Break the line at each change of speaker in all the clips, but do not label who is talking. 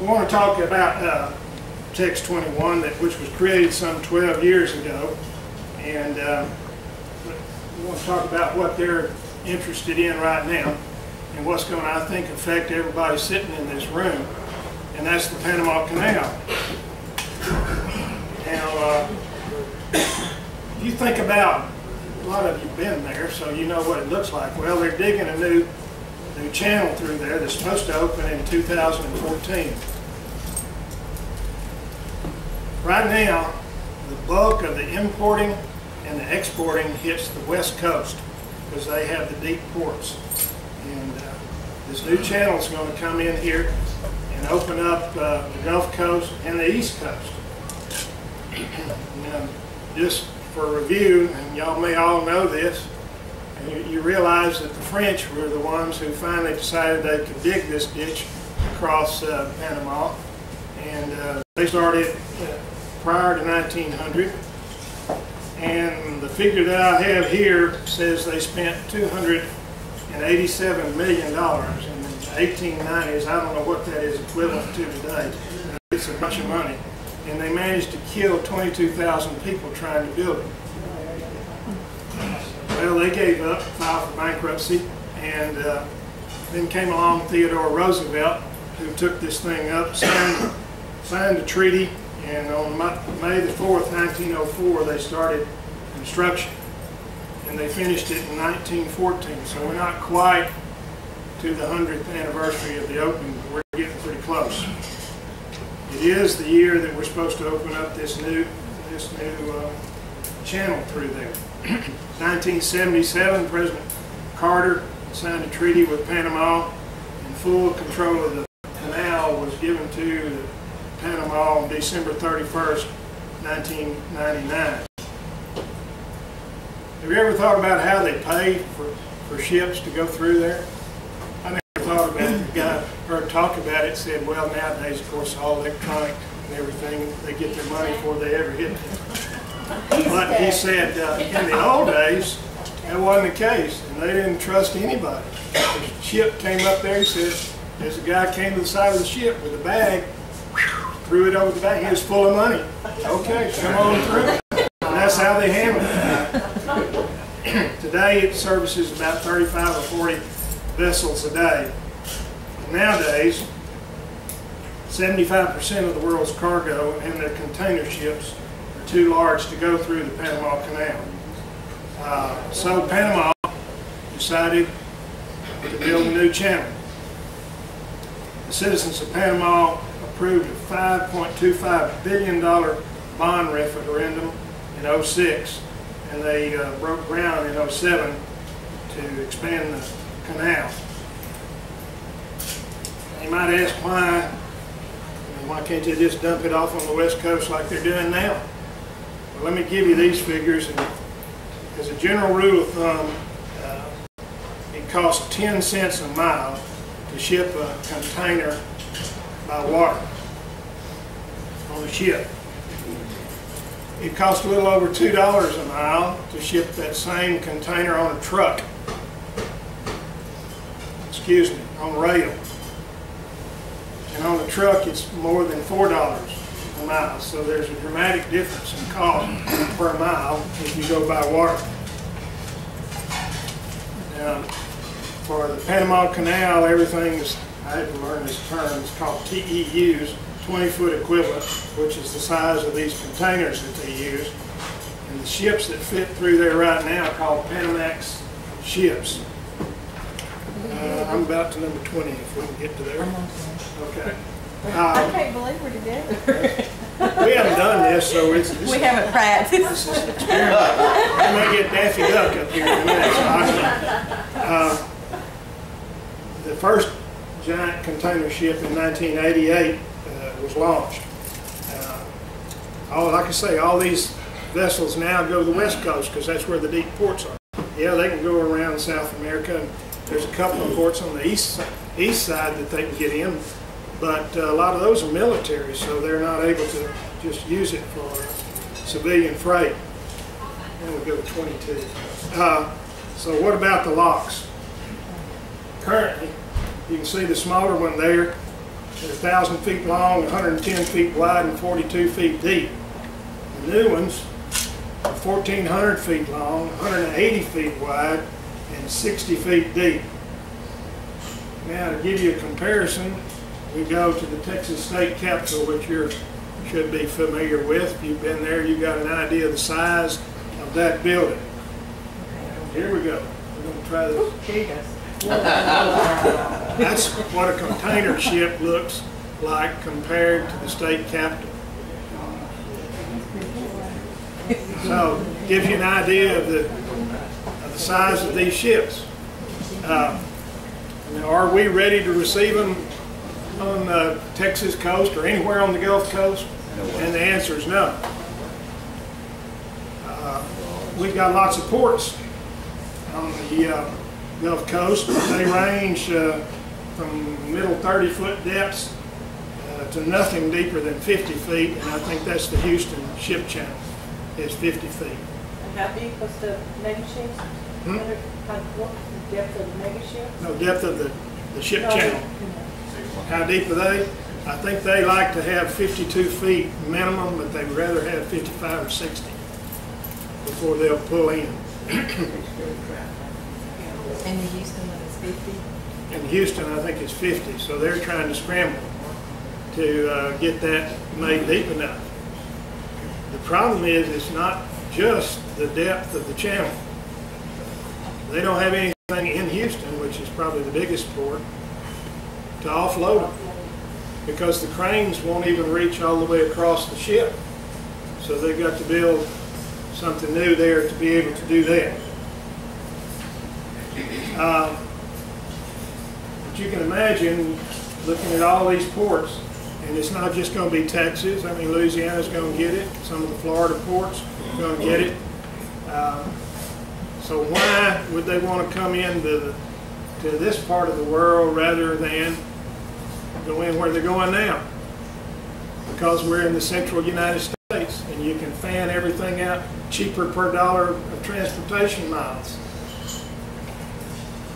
We want to talk about Text 21, which was created some 12 years ago, and we want to talk about what they're interested in right now and what's going to, I think, affect everybody sitting in this room, and that's the Panama Canal. Now, if you think about, a lot of you have been there, so you know what it looks like. Well, they're digging a new channel through there that's supposed to open in 2014. Right now, the bulk of the importing and the exporting hits the west coast because they have the deep ports. And this new channel is going to come in here and open up the Gulf Coast and the East Coast. Now, just for review, and y'all may all know this, you realize that the French were the ones who finally decided they could dig this ditch across Panama, and they started prior to 1900, and the figure that I have here says they spent $287 million in the 1890s. I don't know what that is equivalent to today. It's a bunch of money, and they managed to kill 22,000 people trying to build it. Well, they gave up, filed for bankruptcy, and then came along Theodore Roosevelt, who took this thing up, signed a treaty, and on May the 4th, 1904, they started construction, and they finished it in 1914. So we're not quite to the 100th anniversary of the opening, but we're getting pretty close. It is the year that we're supposed to open up this new channel through there. 1977, President Carter signed a treaty with Panama, and full control of the canal was given to Panama on December 31st, 1999. Have you ever thought about how they pay for ships to go through there? I never thought about it. The guy heard talk about it, said, well, nowadays, of course, all electronic and everything, they get their money before they ever hit it. But he said in the old days, that wasn't the case, and they didn't trust anybody. The ship came up there, he said, there's a guy came to the side of the ship with a bag, threw it over the bag, he was full of money. Okay, come on through. And that's how they handle it. Today it services about 35 or 40 vessels a day. Nowadays, 75% of the world's cargo and their container ships are too large to go through the Panama Canal. So Panama decided to build a new channel. The citizens of Panama approved a $5.25 billion bond referendum in 06, and they broke ground in 07 to expand the canal. You might ask why can't you just dump it off on the west coast like they're doing now? Well, let me give you these figures. And as a general rule of thumb, it costs 10 cents a mile to ship a container by water on a ship. It costs a little over $2 a mile to ship that same container on a truck. Excuse me, on rail. And on a truck, it's more than $4 a mile. So there's a dramatic difference in cost per mile if you go by water. Now, for the Panama Canal, everything is, I had to learn this term, it's called TEUs, 20-foot equivalent, which is the size of these containers that they use. And the ships that fit through there right now are called Panamax ships. I'm about to number 20 if we can get to there. Okay.
I can't believe we're together.
We haven't done this, so it's
we haven't practiced.
This is an experiment. I may get Daffy Duck up here in a minute. The first giant container ship in 1988 was launched. Like I say, all these vessels now go to the west coast because that's where the deep ports are. Yeah, they can go around South America, and there's a couple of ports on the east side that they can get in, but a lot of those are military, so they're not able to just use it for civilian freight. And we'll go to 22. So what about the locks? Currently, you can see the smaller one there They're 1,000 feet long, 110 feet wide, and 42 feet deep. The new ones are 1,400 feet long, 180 feet wide, and 60 feet deep. Now, to give you a comparison, we go to the Texas State Capitol, which you should be familiar with. If you've been there, you've got an idea of the size of that building. Here we go. We're going to try this.
Here you go.
That's what a container ship looks like compared to the state capitol. So, gives you an idea of the size of these ships. Now, are we ready to receive them on the Texas coast or anywhere on the Gulf Coast? And the answer is no. We've got lots of ports on the Gulf Coast. They range from middle 30-foot depths to nothing deeper than 50 feet, and I think that's the Houston ship channel, is 50 feet.
And how deep was the mega ships? What the depth of the mega ship?
No, depth of the ship channel. How deep are they? I think they like to have 52 feet minimum, but they'd rather have 55 or 60 before they'll pull in.
And the Houston one is 50?
In Houston, I think it's 50, so they're trying to scramble to get that made deep enough. The problem is it's not just the depth of the channel. They don't have anything in Houston, which is probably the biggest port, to offload them, because the cranes won't even reach all the way across the ship. So they've got to build something new there to be able to do that. But you can imagine looking at all these ports, and it's not just going to be Texas. I mean, Louisiana's going to get it. Some of the Florida ports are going to get it. So why would they want to come into to this part of the world rather than go in where they're going now? Because we're in the central United States, and you can fan everything out cheaper per dollar of transportation miles.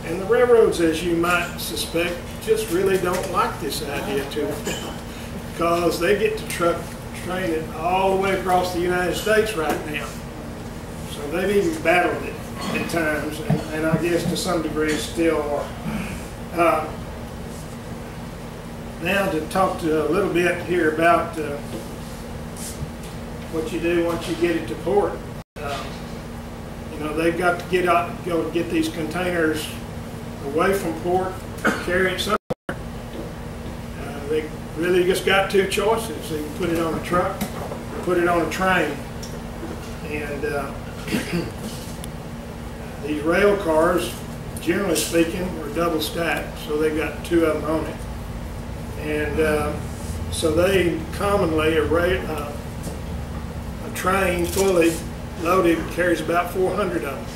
And the railroads, as you might suspect, just really don't like this idea too well, because they get to train it all the way across the United States right now. So they've even battled it at times, and I guess to some degree still are. Now to talk to a little bit here about what you do once you get it to port. You know, they've got to go get these containers away from port, carry it somewhere. They really just got two choices. They can put it on a truck or put it on a train. And these rail cars, generally speaking, are double stacked, so they've got two of them on it. And so they commonly, a train fully loaded carries about 400 of them.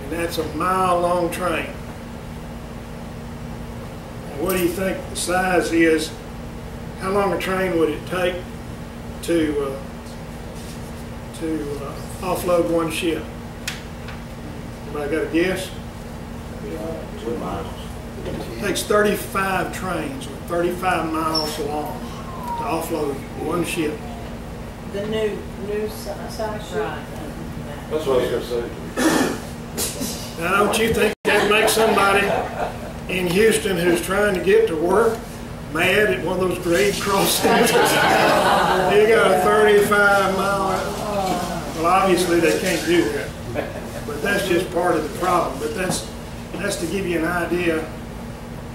And that's a mile-long train. And what do you think the size is? How long a train would it take to offload one ship? Anybody got a guess?
2 miles.
It takes 35 trains, or 35 miles long, to offload one ship.
The new size ship? Right.
That's what I was going to say.
Now, don't you think that makes somebody in Houston who's trying to get to work mad at one of those grade crossings? You got a 35-mile. Well, obviously they can't do that, but that's just part of the problem. But that's to give you an idea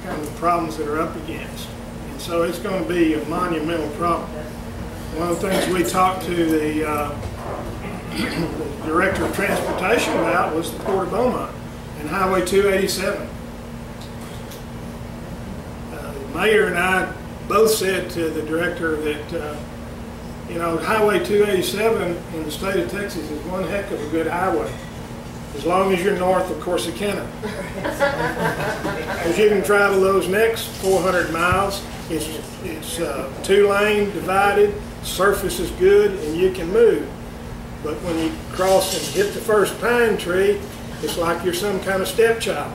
kind of the problems that are up against. And so it's going to be a monumental problem. One of the things we talked to the Director of Transportation about was the Port of Beaumont and Highway 287. The mayor and I both said to the director that you know, Highway 287 in the state of Texas is one heck of a good highway, as long as you're north of Corsicana. Because you can travel those next 400 miles. It's 2-lane divided, surface is good, and you can move. But when you cross and hit the first pine tree, it's like you're some kind of stepchild.